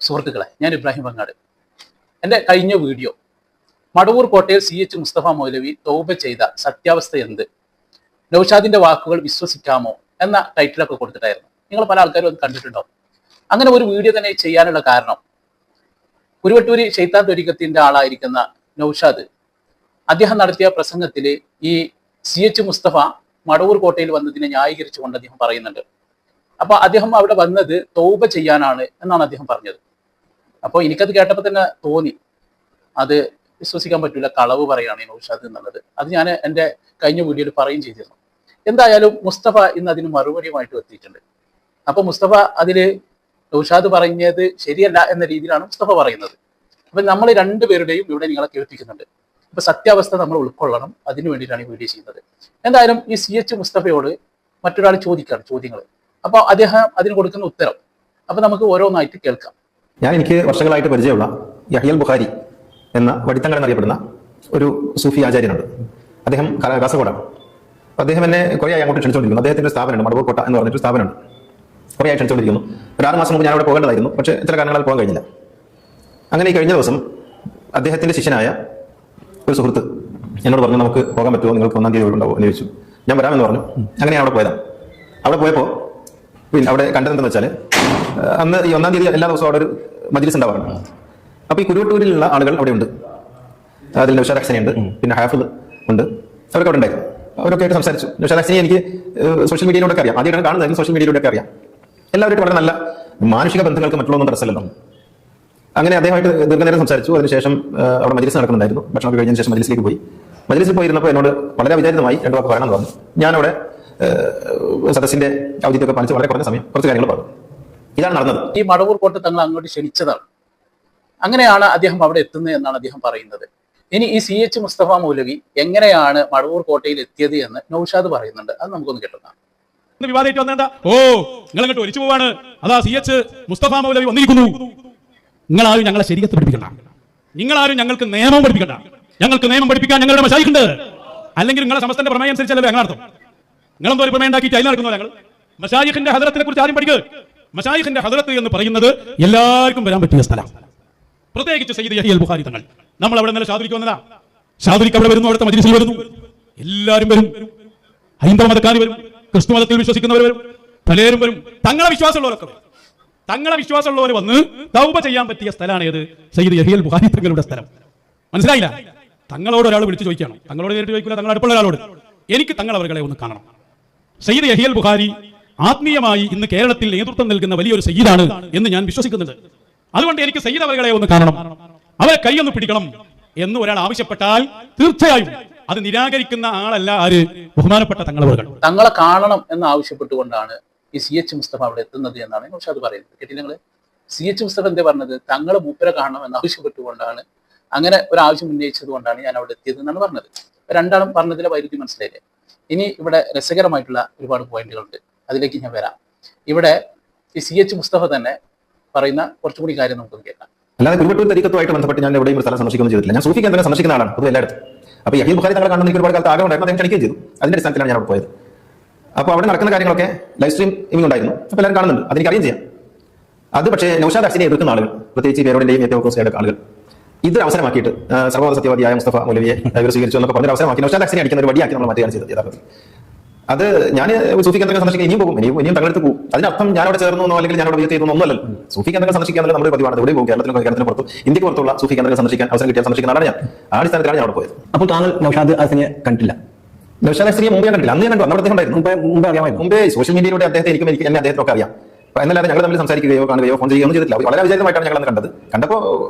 സുഹൃത്തുക്കളെ, ഞാൻ ഇബ്രാഹിം ബങ്ങാട്. എൻ്റെ കഴിഞ്ഞ വീഡിയോ മടവൂർ കോട്ടയിൽ CH മുസ്തഫ മൗലവി തൗബ ചെയ്ത സത്യാവസ്ഥ എന്ത്, നൗഷാദിന്റെ വാക്കുകൾ വിശ്വസിക്കാമോ എന്ന ടൈറ്റിലൊക്കെ കൊടുത്തിട്ടായിരുന്നു. നിങ്ങൾ പല ആൾക്കാരും അത് കണ്ടിട്ടുണ്ടാവും. അങ്ങനെ ഒരു വീഡിയോ തന്നെ ചെയ്യാനുള്ള കാരണം, കുരുവട്ടൂരി ശൈത്താൻ ത്വരീഖത്തിന്റെ ആളായിരിക്കുന്ന നൗഷാദ് അദ്ദേഹം നടത്തിയ പ്രസംഗത്തിൽ ഈ CH മുസ്തഫ മടവൂർ കോട്ടയിൽ വന്നതിനെ ന്യായീകരിച്ചുകൊണ്ട് അദ്ദേഹം പറയുന്നുണ്ട്. അപ്പൊ അദ്ദേഹം അവിടെ വന്നത് തൗബ ചെയ്യാനാണ് എന്നാണ് അദ്ദേഹം പറഞ്ഞത്. അപ്പോൾ എനിക്കത് കേട്ടപ്പോൾ തന്നെ തോന്നി, അത് വിശ്വസിക്കാൻ പറ്റില്ല, കളവ് പറയുകയാണ് നൗഷാദ് എന്നുള്ളത്. അത് ഞാൻ എൻ്റെ കഴിഞ്ഞ വീഡിയോയിൽ പറയുകയും ചെയ്തിരുന്നു. എന്തായാലും മുസ്തഫ ഇന്ന് അതിന് മറുപടിയുമായിട്ട് എത്തിയിട്ടുണ്ട്. അപ്പൊ മുസ്തഫ അതില് നൗഷാദ് പറഞ്ഞത് ശരിയല്ല എന്ന രീതിയിലാണ് മുസ്തഫ പറയുന്നത്. അപ്പൊ നമ്മൾ രണ്ടുപേരുടെയും ഇവിടെ നിങ്ങളെ കേൾപ്പിക്കുന്നുണ്ട്. അപ്പൊ സത്യാവസ്ഥ നമ്മൾ ഉൾക്കൊള്ളണം, അതിനു വേണ്ടിയിട്ടാണ് ഈ വീഡിയോ ചെയ്യുന്നത്. എന്തായാലും ഈ CH മുസ്തഫയോട് മറ്റൊരാൾ ചോദിക്കുകയാണ് ചോദ്യങ്ങൾ. അപ്പൊ അദ്ദേഹം അതിന് കൊടുക്കുന്ന ഉത്തരം അപ്പൊ നമുക്ക് ഓരോന്നായിട്ട് കേൾക്കാം. എനിക്ക് വർഷങ്ങളായിട്ട് പരിചയമുള്ള യഹ്യൽ ബുഖാരി എന്ന വടിത്തങ്ങൾ എന്നറിയപ്പെടുന്ന ഒരു സൂഫി ആചാര്യനുണ്ട്. അദ്ദേഹം കാസർഗോഡാണ്. അപ്പോൾ അദ്ദേഹം എന്നെ കുറേ ആയി അങ്ങോട്ട് ക്ഷണിച്ചുകൊണ്ടിരിക്കുന്നു. അദ്ദേഹത്തിന്റെ സ്ഥാപനമുണ്ട്, മടവൂർ കോട്ട എന്ന് പറഞ്ഞിട്ട് സ്ഥാപനമുണ്ട്. കുറേ ആയി ക്ഷണിച്ചുകൊണ്ടിരിക്കുന്നു. ഒരു 6 മാസം മുമ്പ് ഞാൻ അവിടെ പോകേണ്ടതായിരുന്നു, പക്ഷേ ചില കാരണങ്ങളാൽ പോകാൻ കഴിഞ്ഞില്ല. അങ്ങനെ ഈ കഴിഞ്ഞ ദിവസം അദ്ദേഹത്തിന്റെ ശിഷ്യനായ ഒരു സുഹൃത്ത് എന്നോട് പറഞ്ഞു, നമുക്ക് പോകാൻ പറ്റുമോ, നിങ്ങൾക്ക് 1-ാം തീയതി ഒഴിവുണ്ടാവുമോ എന്ന് ചോദിച്ചു. ഞാൻ വരാമെന്ന് പറഞ്ഞു. അങ്ങനെ അവിടെ പോയതാണ്. അവിടെ പോയപ്പോൾ പിന്നെ അവിടെ കണ്ടതെന്തെന്ന് വെച്ചാൽ, അന്ന് ഈ 1-ാം തീയതി എല്ലാ ദിവസവും അവിടെ ഒരു മജ്‌ലിസ് ഉണ്ടാവാറുണ്ട്. അപ്പോൾ ഈ കുരുവട്ടൂരിലുള്ള ആളുകൾ അവിടെ ഉണ്ട്. അതിൽ നൗഷാദ് ഹസനിയുണ്ട്, പിന്നെ ഹാഫിദ് ഉണ്ട്. അവരൊക്കെ അവിടെ ഉണ്ടായിരുന്നു. അവരൊക്കെ ആയിട്ട് സംസാരിച്ചു. നൗഷാദ് ഹസനി എനിക്ക് സോഷ്യൽ മീഡിയയിലൂടെ അറിയാം, ആദ്യമായിട്ടാണ് കാണുന്നതെങ്കിൽ സോഷ്യൽ മീഡിയയിലൂടെ അറിയാം. എല്ലാവരും വളരെ നല്ല മാനുഷിക ബന്ധങ്ങൾക്ക് മറ്റുള്ളൊന്നും തടസ്സമല്ലോ. അങ്ങനെ അദ്ദേഹമായിട്ട് ദീർഘനേരം സംസാരിച്ചു. അതിനുശേഷം അവിടെ മജ്‌ലിസ് നടക്കുന്നുണ്ടായിരുന്നു. ഭക്ഷണമൊക്കെ കഴിഞ്ഞതിന് ശേഷം മജ്‌ലിസിലേക്ക് പോയി. മജ്‌ലിസിൽ പോയിരുന്നപ്പോൾ എന്നോട് വളരെ വിചാരിതമായി 2 വാക്ക് പറയണമെന്ന് പറഞ്ഞു. ഞാനവിടെ സദസ്സിന്റെ ഔചിത്യമൊക്കെ പാലിച്ച് വളരെ കുറഞ്ഞ സമയം കുറച്ച് കാര്യങ്ങൾ പറഞ്ഞു. ഇതാണ് നടന്നത്. ഈ മടവൂർ കോട്ട തങ്ങൾ അങ്ങോട്ട് ക്ഷണിച്ചതാണ്. അങ്ങനെയാണ് അദ്ദേഹം അവിടെ എത്തുന്നത് എന്നാണ് അദ്ദേഹം പറയുന്നത്. ഇനി ഈ CH മുസ്തഫ മൗലവി എങ്ങനെയാണ് മടവൂർ കോട്ടയിൽ എത്തിയത് എന്ന് നൗഷാദ് പറയുന്നുണ്ട്. അത് നമുക്കൊന്ന് കേട്ടതാണ്. വിവാദമായിട്ട് വന്നെന്താ, നിങ്ങൾ അങ്ങോട്ട് ഒലിച്ചു പോവാണ്, അതാ CH മുസ്തഫ മൗലവി വന്നിരിക്കുന്നു. നിങ്ങളാരും ഞങ്ങളെ ശരീഅത്ത് പഠിപ്പിക്കണ്ട, നിങ്ങളാരും ഞങ്ങൾക്ക് നിയമം പഠിപ്പിക്കണ്ട. ഞങ്ങൾക്ക് നിയമം പഠിപ്പിക്കാൻ ഞങ്ങളുടെ മശായിഖുണ്ട്. അല്ലെങ്കിൽ നിങ്ങളെ സമസ്തന്റെ പ്രമേയം അനുസരിച്ചല്ലോ അങ്ങനെ അർത്ഥം. നിങ്ങളെന്തോ ഒരു പ്രമേയം ഉണ്ടാക്കിയിട്ട് അതിൽ നടക്കുന്നു. ഞങ്ങൾ മശായിഖിന്റെ ഹദറത്തിനെ കുറിച്ച് ആദ്യം പഠിക്കുക. മശായിഖിന്റെ ഹദറത്ത് എന്ന് പറയുന്നത് എല്ലാവർക്കും വരാൻ പറ്റിയ സ്ഥലം. പ്രത്യേകിച്ച് സയ്യിദ് യഹ്യൽ ബുഖാരി തങ്ങൾ. നമ്മൾ അവിടെ നിന്ന് ഷാദുരിക്ക് വന്നതാ. ഷാദുരിക്ക് അവിടെ വരുന്നു, അവിടുത്തെ മജ്‌ലിസിൽ വരുന്നു. എല്ലാവരും വരും. ഹൈന്ദവ മതക്കാർ വരും, ക്രിസ്തു മതത്തിൽ വിശ്വസിക്കുന്നവർ വരും, പലരും വരും. തങ്ങളെ വിശ്വാസമുള്ളവരൊക്കെ വരും. തങ്ങളെ വിശ്വാസമുള്ളവർ വന്ന് തൗബ ചെയ്യാൻ പറ്റിയ സ്ഥലമാണ് ഏത്? സയ്യിദ് യഹ്യൽ ബുഖാരി തങ്ങളുടെ സ്ഥലം. മനസ്സിലായില്ല? തങ്ങളോട് ഒരാൾ വിളിച്ചു ചോദിക്കണം. തങ്ങളോട് നേരിട്ട് ചോദിക്കില്ല, തങ്ങൾ അടുപ്പുള്ള ഒരാളോട്. എനിക്ക് തങ്ങൾ അവരുടെ ഒന്ന് കാണണം. സയ്യിദ് യഹ്യൽ ബുഖാരി ആത്മീയമായി ഇന്ന് കേരളത്തിൽ നേതൃത്വം നൽകുന്ന വലിയൊരു സയ്യിദാണ് എന്ന് ഞാൻ വിശ്വസിക്കുന്നുണ്ട്. അതുകൊണ്ട് എനിക്ക് സയ്യിദ് അവരുടെ ഒന്ന് കാണണം, അവരെ കൈയൊന്ന് പിടിക്കണം എന്ന് ഒരാൾ ആവശ്യപ്പെട്ടാൽ തീർച്ചയായും അത് നിരാകരിക്കുന്ന ആളല്ല ആര്? ബഹുമാനപ്പെട്ട തങ്ങളെ കാണണം എന്ന് ആവശ്യപ്പെട്ടുകൊണ്ടാണ് ഈ CH മുസ്തഫ അവിടെ എത്തുന്നത് എന്നാണ് നൗഷാദ് പറയുന്നത്. കേട്ടില്ല നിങ്ങൾ? CH മുസ്തഫ എന്താ പറഞ്ഞത്? തങ്ങളെ മൂപ്പരെ കാണണം എന്ന് ആവശ്യപ്പെട്ടുകൊണ്ടാണ്, അങ്ങനെ ഒരു ആവശ്യം ഉന്നയിച്ചത് കൊണ്ടാണ് ഞാൻ അവിടെ എത്തിയത് എന്നാണ് പറഞ്ഞത്. രണ്ടാളും പറഞ്ഞതിലെ വൈരുദ്ധ്യം മനസ്സിലായില്ലേ? ഇനി ഇവിടെ രസകരമായിട്ടുള്ള ഒരുപാട് പോയിന്റുകളുണ്ട്, അതിലേക്ക് ഞാൻ വരാം. ഇവിടെ ഈ CH മുസ്തഫ തന്നെ പറയുന്ന കുറച്ചുകൂടി കാര്യം നമുക്ക് കേൾക്കാം. അല്ലാതെ കുരുവട്ടൂർ തരീഖത്തുമായിട്ട് ബന്ധപ്പെട്ട് ഞാൻ എവിടെയും ഒരു സ്ഥലം സന്ദർശിക്കുകയൊന്നും ചെയ്തിട്ടില്ല. ഞാൻ സൂഫി കേന്ദ്രം സന്ദർശിക്കുന്ന ആളാണ് പൊതുവെ എല്ലായിടത്തും. അപ്പോൾ യഹ്യൽ ബുഖാരി തങ്ങളെ കാണുന്ന എനിക്ക് ഒരുപാട് കാലത്ത് ആഗ്രഹം ഉണ്ടായിരുന്നു. അദ്ദേഹം ക്ഷണിക്കുകയും ചെയ്തു. അതിന്റെ അടിസ്ഥാനത്തിലാണ് ഞാൻ അവിടെ പോയത്. അപ്പോൾ അവിടെ നടക്കുന്ന കാര്യങ്ങളൊക്കെ ലൈവ് സ്ട്രീമിംഗ് ഉണ്ടായിരുന്നു. അപ്പോൾ എല്ലാവരും കാണുന്നുണ്ട്, അതെനിക്ക് അറിയാം ചെയ്യാം. അത് പക്ഷേ നൗഷാദ് ഹസനെ എതിർക്കുന്ന ആളുകൾ, പ്രത്യേകിച്ച് പേരോടിന്റെയും ഏറ്റവും ആളുകൾ ഇത് അവസരമാക്കിയിട്ട് സർവ്വമത സത്യവാദിയായ മുസ്തഫ മൗലവിയെ സ്വീകരിച്ചു എന്നൊക്കെ പറഞ്ഞൊരു അവസരമാക്കി നൗഷാദ് ഹസനെ അടിക്കുന്ന ഒരു വടിയാക്കി നമ്മൾ മാറ്റുകയാണ് ചെയ്തത്. യഥാർത്ഥത്തിൽ അത് ഞാൻ സൂഫി കേന്ദ്രങ്ങൾ സന്ദർശിക്കാൻ ഇനിയും പോകും, ഇനിയും തങ്ങളെടുത്ത് പോകും. അതിനർത്ഥം ഞാൻ അവിടെ ചേർന്നു അല്ലെങ്കിൽ ഞാൻ അവിടെ വിജയത്ത് ചെയ്യുന്നു ഒന്നുമല്ലോ. സൂഫി കേന്ദ്രങ്ങൾ സന്ദർശിക്കാൻ നമ്മുടെ പതിവാണ്. എവിടെയും പോകും, കേരളത്തിന് പുറത്തും ഇന്ത്യക്ക് പുറത്തുള്ള സൂഫി കേന്ദ്രങ്ങൾ സന്ദർശിക്കാൻ അവസരം കിട്ടിയാൽ സന്ദർശിക്കുന്ന ആളാണ് ഞാൻ. ആ അടിസ്ഥാനത്തിലാണ് ഞാൻ അവിടെ പോയത്. അപ്പോൾ താങ്കൾ നൗഷാദ് ഹസനെ കണ്ടില്ല? നൗഷാദ് ഹസനെ മുമ്പേ കണ്ടില്ല, അന്ന് ഞാൻ കണ്ടു. അവിടെ അദ്ദേഹം ഉണ്ടായിരുന്നു. മുമ്പേ സോഷ്യൽ മീഡിയയിലൂടെ അദ്ദേഹത്തെ എന്നെ അദ്ദേഹത്തിനൊക്കെ അറിയാം. എന്നല്ലാതെ ഞങ്ങൾ തമ്മിൽ സംസാരിക്കുകയോ കാണുകയോ ഫോൺ ചെയ്യുകയോ ഒന്നും ചെയ്തിട്ടില്ല. വളരെ വിചാരിതമായിട്ടാണ് ഞങ്ങൾ കണ്ടത്. കണ്ടപ്പോൾ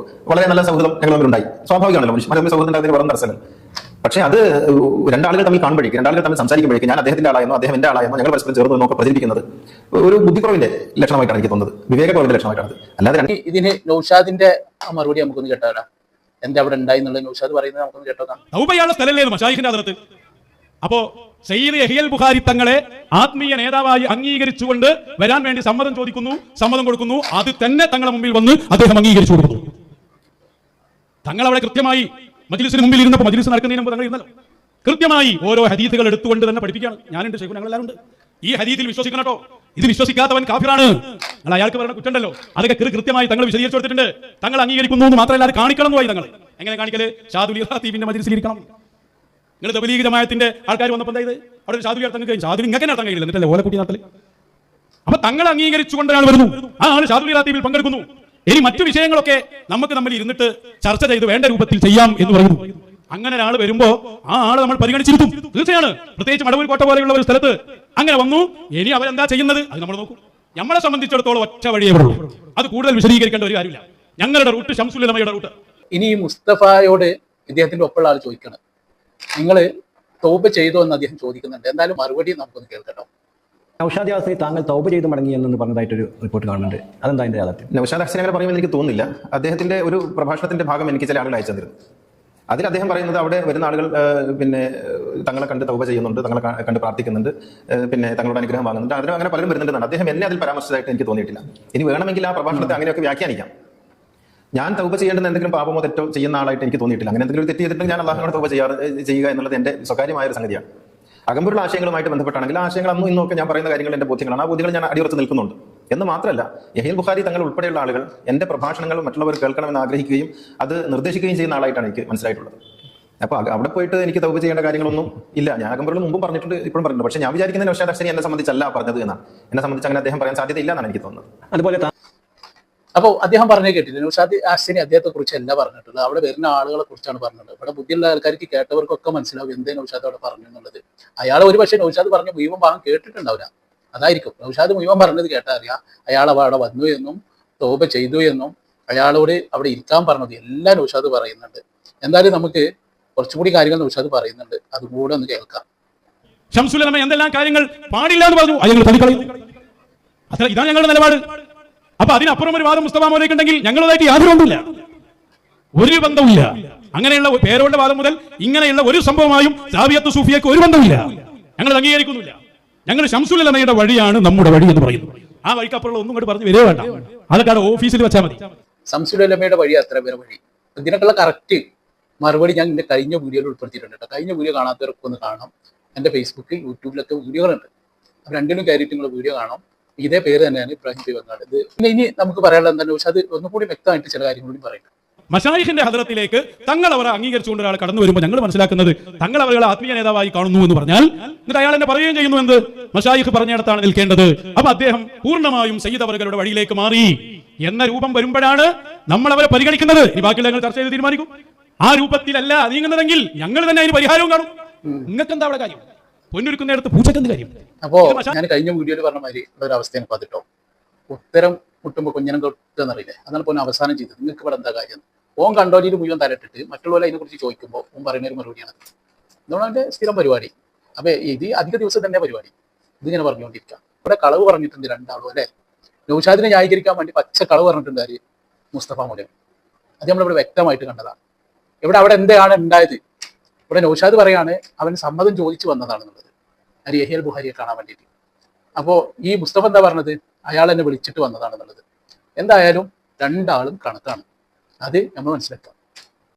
വളരെ നല്ല സൗഹൃദം ഞങ്ങൾ തമ്മിലുണ്ടായി. സ്വാഭാവികമാണല്ലോ, മനുഷ്യന്മാർ സൗഹൃദം ഉണ്ടാകുന്നതിന് വേറെ തടസ്സമല്ല. പക്ഷേ അത് രണ്ടാളുകൾ തമ്മിൽ കാണുമ്പോഴേക്കും, രണ്ടാളുകൾ തമ്മിൽ സംസാരിക്കുമ്പോഴേക്കും ഞാൻ അദ്ദേഹത്തിന്റെ ആളായെന്നോ അദ്ദേഹം എന്റെ ആളായെന്നോ ഞങ്ങൾ പരസ്പരം ചേർന്നു എന്നൊക്കെ പ്രചരിപ്പിക്കുന്നത് ഒരു ബുദ്ധിക്കുറവിന്റെ ലക്ഷണമായിട്ടാണ് എനിക്ക് തോന്നുന്നത്, വിവേകക്കുറവിന്റെ ലക്ഷണമായിട്ടാണ്. അല്ലാതെ ഇതിന് നൗഷാദിന്റെ മറുപടി നമുക്കൊന്ന് കേട്ടാലോ? എന്താ അവിടെ ഉണ്ടായി എന്നുള്ള നൗഷാദ് പറയുന്നത് നമുക്കൊന്ന് കേട്ടോക്കാം. അപ്പോ സയ്യിദ് യഹ്യൽ ബുഖാരി തങ്ങളെ ആത്മീയ നേതാവായി അംഗീകരിച്ചുകൊണ്ട് വരാൻ വേണ്ടി സമ്മതം ചോദിക്കുന്നു, സമ്മതം കൊടുക്കുന്നു. അത് തന്നെ തങ്ങളെ മുമ്പിൽ വന്ന് അദ്ദേഹം അംഗീകരിച്ചു കൊടുക്കുന്നു. തങ്ങൾ അവിടെ കൃത്യമായി മജ്‌ലിസിന് മുമ്പിൽ ഇരുന്നപ്പോൾ, മജ്‌ലിസ് നടക്കുന്നതിന് മുമ്പ് തങ്ങൾ ഇരുന്നല്ലോ, കൃത്യമായി ഓരോ ഹദീസുകൾ എടുത്തുകൊണ്ട് തന്നെ പഠിപ്പിക്കുകയാണ്. ഞാനുണ്ട്, ശൈഖുന, ഞങ്ങളെല്ലാവരും ഉണ്ട്. ഈ ഹദീസിൽ വിശ്വസിക്കണം കേട്ടോ. ഇത് വിശ്വസിക്കാത്തവൻ കാഫിറാണ്. നിങ്ങൾ അയാൾക്ക് പറയുന്ന കുറ്റമുണ്ടല്ലോ, അതൊക്കെ കൃത്യമായി തങ്ങൾ വിശദീകരിച്ചു കൊടുത്തിട്ടുണ്ട്. തങ്ങൾ അംഗീകരിക്കുന്നു എന്ന് മാത്രമല്ല, അത് കാണിക്കണം എന്ന് പോയി. തങ്ങൾ എങ്ങനെ കാണിക്കല്? ഷാദുൽ ഖത്തീബിന്റെ മജ്‌ലിസിലിരിക്കണം. നിങ്ങൾ തബ്ലീഗ് ജമാഅത്തിന്റെ ആൾക്കാർ വന്നപ്പോൾ എന്തായത്? അവിടെ ഒരു ഷാദുൽ നടത്താൻ കഴിയും. ഷാദുൽ ഇങ്ങനെ നടത്താൻ കഴിയില്ല, എന്നിട്ടല്ലേ ഓലക്കുട്ടി നടത്തല്? അപ്പൊ തങ്ങൾ അംഗീകരിച്ചുകൊണ്ട് ഒരാൾ വരുന്നു, ആ ആൾ ഷാദുൽ ഖത്തീബിൽ പങ്കെടുക്കുന്നു. ഇനി മറ്റു വിഷയങ്ങളൊക്കെ നമുക്ക് തമ്മിൽ ഇരുന്നിട്ട് ചർച്ച ചെയ്ത് വേണ്ട രൂപത്തിൽ ചെയ്യാം എന്ന് പറയുന്നു. അങ്ങനെ ഒരാൾ വരുമ്പോ ആ ആള് നമ്മൾ പരിഗണിച്ചിരുത്തും. തീർച്ചയാണ്. പ്രത്യേകിച്ച് മടവൂർ കോട്ട പോലെയുള്ള ഒരു സ്ഥലത്ത് അങ്ങനെ വന്നു. ഇനി അവരെന്താ ചെയ്യുന്നത് അത് നമ്മൾ നോക്കും. നമ്മളെ സംബന്ധിച്ചിടത്തോളം ഒറ്റ വഴിയേ ഉള്ളൂ. അത് കൂടുതൽ വിശദീകരിക്കേണ്ട ഒരു കാര്യമില്ല. ഞങ്ങളുടെ റൂട്ട് ശംസുൽ ഉലമയുടെ റൂട്ട്. ഇനി ഈ മുസ്തഫയോട് ഇദ്ദേഹത്തിന്റെ ഒപ്പമുള്ള ആൾ ചോദിക്കണം, നിങ്ങൾ തൗബ ചെയ്തോ എന്ന് അദ്ദേഹം ചോദിക്കുന്നുണ്ട്. എന്തായാലും മറുപടി നമുക്കൊന്ന് കേൾക്കട്ടോ. നൗഷാദ് യാസീൻ താങ്കൾ തൗബ ചെയ്ത് മടങ്ങി എന്ന് പറഞ്ഞതായിട്ടൊരു റിപ്പോർട്ട് കാണുന്നുണ്ട്. അതെന്താ അതിന്റെ യാഥാർത്ഥ്യം? നൗഷാദ് ഹസൻ അങ്ങനെ പറയുമെന്ന് എനിക്ക് തോന്നുന്നില്ല. അദ്ദേഹത്തിന്റെ ഒരു പ്രഭാഷണത്തിന്റെ ഭാഗം എനിക്ക് ചില ആളുകൾ അയച്ചു തന്നിരുന്നു. അതിൽ അദ്ദേഹം പറയുന്നത് അവിടെ വരുന്ന ആളുകൾ പിന്നെ തങ്ങളെ കണ്ട് തൗബ ചെയ്യുന്നുണ്ട്, തങ്ങളെ കണ്ട് പ്രാർത്ഥിക്കുന്നുണ്ട്, പിന്നെ തങ്ങളുടെ അനുഗ്രഹം വാങ്ങുന്നുണ്ട്. അതിന് അങ്ങനെ പലരും വരുന്നുണ്ടെന്നാണ്. അദ്ദേഹം എന്നെ അതിൽ പരാമർശിച്ചതായിട്ട് എനിക്ക് തോന്നിയിട്ടില്ല. ഇനി വേണമെങ്കിൽ ആ പ്രഭാഷണത്തെ അങ്ങനെയൊക്കെ വ്യാഖ്യാനിക്കാം. ഞാൻ തൗബ ചെയ്യേണ്ടുന്ന എന്തെങ്കിലും പാപമോ തെറ്റോ ചെയ്യുന്ന ആളായിട്ട് എനിക്ക് തോന്നിയിട്ടില്ല. അങ്ങനെ എന്തെങ്കിലും തെറ്റ് ചെയ്തിട്ട് ഞാൻ അള്ളാഹുവിനോട് തൗബ ചെയ്യുക എന്നുള്ളത് എന്റെ സ്വകാര്യമായ ഒരു സംഗതിയാണ്. അകമ്പുള്ള ആശയങ്ങളുമായിട്ട് ബന്ധപ്പെട്ടാണെങ്കിൽ ആ ആശയങ്ങൾ അന്നും ഇന്നൊക്കെ ഞാൻ പറയുന്ന കാര്യങ്ങൾ എന്റെ ബോധ്യങ്ങളാണ്. ആ ബോധ്യങ്ങൾ ഞാൻ അടിയുറച്ച് നിൽക്കുന്നുണ്ട്. എന്ന് മാത്രമല്ല, യഹ്യൽ ബുഖാരി തങ്ങൾ ഉൾപ്പെടെയുള്ള ആളുകൾ എന്റെ പ്രഭാഷണങ്ങൾ മറ്റുള്ളവർ കേൾക്കണമെന്ന് ആഗ്രഹിക്കുകയും അത് നിർദ്ദേശിക്കുകയും ചെയ്യുന്ന ആളായിട്ടാണ് എനിക്ക് മനസ്സിലായിട്ടുള്ളത്. അപ്പൊ അവിടെ പോയിട്ട് എനിക്ക് തൗബ ചെയ്യേണ്ട കാര്യങ്ങളൊന്നും ഇല്ല. ഞാൻ അകമ്പുറയിൽ മുമ്പും പറഞ്ഞിട്ടുണ്ട്, ഇപ്പോഴും പറഞ്ഞിട്ടുണ്ട്. പക്ഷെ ഞാൻ വിചാരിക്കുന്ന നൗഷാദ് ഹസനി എന്നെ സംബന്ധിച്ചല്ല പറഞ്ഞത് എന്നാണ്. എന്നെ സംബന്ധിച്ച് അങ്ങനെ അദ്ദേഹം പറയാൻ സാധ്യതയില്ല എന്നാണ് എനിക്ക് തോന്നുന്നത്. അതുപോലെ അപ്പോൾ അദ്ദേഹം പറഞ്ഞേ കേട്ടില്ല. നൗഷാദ് ഹസനി അദ്ദേഹത്തെ കുറിച്ച് അല്ല പറഞ്ഞിട്ടുള്ളത്, അവിടെ വരുന്ന ആളുകളെ കുറിച്ചാണ് പറഞ്ഞത്. ഇവിടെ ബുദ്ധിയുള്ള ആൾക്കാർക്ക് കേട്ടവർക്കൊക്കെ മനസ്സിലാവും എന്തേ നൗഷാദ് അവിടെ പറഞ്ഞു എന്നുള്ളത്. അയാൾ ഒരു പക്ഷേ നൗഷാദ് പറഞ്ഞ മുഴുവൻ ഭാഗം കേട്ടിട്ടുണ്ടാവില്ല, അതായിരിക്കും. നൗഷാദ് മുഴുവൻ പറഞ്ഞത് കേട്ടാൽ അറിയാം അയാൾ അവിടെ വന്നു എന്നും തൗബ ചെയ്തു എന്നും അയാളോട് അവിടെ ഇരിക്കാൻ പറഞ്ഞത് എല്ലാം നൗഷാദ് പറയുന്നുണ്ട്. എന്തായാലും നമുക്ക് കുറച്ചുകൂടി കാര്യങ്ങൾ നൗഷാദ് പറയുന്നുണ്ട്, അതുകൂടെ ഒന്ന് കേൾക്കാം. ശംസുൽ ഉലമ എന്തെല്ലാം കാര്യങ്ങൾ പാടില്ല എന്ന് പറഞ്ഞു, അത് ഞങ്ങൾ തള്ളിക്കളയുന്നു. അത്ര ഇതാണ് ഞങ്ങളുടെ നിലപാട്. അപ്പൊ അതിനപ്പുറം ഒരു വാദം മുസ്തഫ മൗലവിക്ക് ഉണ്ടെങ്കിൽ ഞങ്ങളുമായിട്ട് യാതൊരു ബന്ധമില്ല, ഒരു ബന്ധവുമില്ല. അങ്ങനെയുള്ള പേരോടെ വാദം മുതൽ ഇങ്ങനെയുള്ള ഒരു സംഭവമായും സാവിയത്ത് സൂഫിയക്ക് ഒരു ബന്ധമില്ല. ഞങ്ങൾ അംഗീകരിക്കുന്നില്ല. ഞങ്ങൾ ശംസുൽ ഉലമയുടെ വഴിയാണ് നമ്മുടെ വഴി എന്ന് പറയുന്നു. ആ വഴിക്കപ്പുറമുള്ള ഒന്നും കൂടി പറഞ്ഞ് വരേ വേണ്ട, അതൊക്കെ ഓഫീസിൽ വെച്ചാൽ മതി. ശംസുൽ ഉലമയുടെ വഴി അത്ര പേരെ വഴി. ഇതിനൊക്കെയുള്ള കറക്റ്റ് മറുപടി ഞാൻ എന്റെ കഴിഞ്ഞ വീഡിയോയിൽ ഉൾപ്പെടുത്തിയിട്ടുണ്ട് കേട്ടോ. കഴിഞ്ഞ വീഡിയോ കാണാത്തവരൊക്കെ ഒന്ന് കാണാം. എന്റെ ഫേസ്ബുക്കിൽ യൂട്യൂബിലൊക്കെ വീഡിയോകളുണ്ട്. അപ്പൊ രണ്ടിലും കയറിയിട്ട് നിങ്ങൾ വീഡിയോ കാണാം. ഇതേ പേര് തന്നെയാണ് ഇബ്രാഹിം പി വെങ്ങാട്. ഇത് പിന്നെ ഇനി നമുക്ക് പറയാനുള്ളത് എന്താണ്, പക്ഷെ അത് ഒന്നുകൂടി വ്യക്തമായിട്ട് ചില കാര്യങ്ങളും പറയുന്നത്. മശായിഖിന്റെ ഹദ്റത്തിലേക്ക് തങ്ങൾ അവരെ അംഗീകരിച്ചുകൊണ്ട് ഒരാൾ കടന്നു വരുമ്പോൾ ഞങ്ങൾ മനസ്സിലാക്കുന്നത് തങ്ങൾ അവരുടെ ആത്മീയ നേതാവായി കാണുന്നു എന്ന് പറഞ്ഞാൽ എന്നിട്ട് അയാൾ എന്നെ പറയുകയും ചെയ്യുന്നു എന്ത്, മശായിഖ് പറഞ്ഞിടത്താണ് നിൽക്കേണ്ടത്. അപ്പൊ അദ്ദേഹം പൂർണ്ണമായും സയ്യിദ് അവരുടെ വഴിയിലേക്ക് മാറി എന്ന രൂപം വരുമ്പോഴാണ് നമ്മൾ അവരെ പരിഗണിക്കുന്നത്. ഈ ബാക്കിയുള്ള ഞങ്ങൾ ചർച്ച ചെയ്ത് തീരുമാനിക്കും. ആ രൂപത്തിലല്ല നീങ്ങുന്നതെങ്കിൽ ഞങ്ങൾ തന്നെ അതിന് പരിഹാരവും കാണും. നിങ്ങൾക്ക് എന്താ അവിടെ കാര്യം? പൊന്നൊരുക്കുന്നിടത്ത് പൂച്ചക്കെന്ത് കാര്യം? അപ്പോ ഞാൻ കഴിഞ്ഞ വീഡിയോയിൽ പറഞ്ഞ മാതിരി ഒരു അവസ്ഥയാണ് ഇപ്പൊ അതിട്ടോ. ഉത്തരം മുട്ടുമ്പോ കുഞ്ഞനം കൊട്ടെന്നറിയില്ലേ, അതാണ് പോലും അവസാനം ചെയ്തത്. നിങ്ങൾക്ക് ഇവിടെ എന്താ കാര്യം? ഓൻ കണ്ടോലിയിൽ മുഴുവൻ തലട്ടിട്ട് മറ്റുള്ളവരെ അതിനെ കുറിച്ച് ചോദിക്കുമ്പോൾ ഓൻ പറയുന്ന ഒരു മറുപടിയാണ്. ഇതാണ് അവന്റെ സ്ഥിരം പരിപാടി. അപ്പൊ ഇത് അധിക ദിവസം തന്നെ പരിപാടി ഇതിങ്ങനെ പറഞ്ഞുകൊണ്ടിരിക്കാം. ഇവിടെ കളവ് പറഞ്ഞിട്ടുണ്ട് രണ്ടാളും അല്ലെ. നൗഷാദിനെ ന്യായീകരിക്കാൻ വേണ്ടി പച്ച കളവ് പറഞ്ഞിട്ടുണ്ട് ആര്? മുസ്തഫ മൗലവി. അത് നമ്മളിവിടെ വ്യക്തമായിട്ട് കണ്ടതാണ്. അവിടെ എന്താണ് ഉണ്ടായത്? ഇവിടെ നൗഷാദ് പറയാണ് അവൻ സമ്മതം ചോദിച്ചു വന്നതാണെന്നുള്ളത്, അത് യഹ്യൽ ബുഖാരിയെ കാണാൻ വേണ്ടിയിട്ട്. അപ്പോൾ ഈ മുസ്തഫ എന്താ പറഞ്ഞത്? അയാൾ എന്നെ വിളിച്ചിട്ട് വന്നതാണെന്നുള്ളത്. എന്തായാലും രണ്ടാളും കണക്കാണ്, അത് നമ്മൾ മനസ്സിലാക്കാം.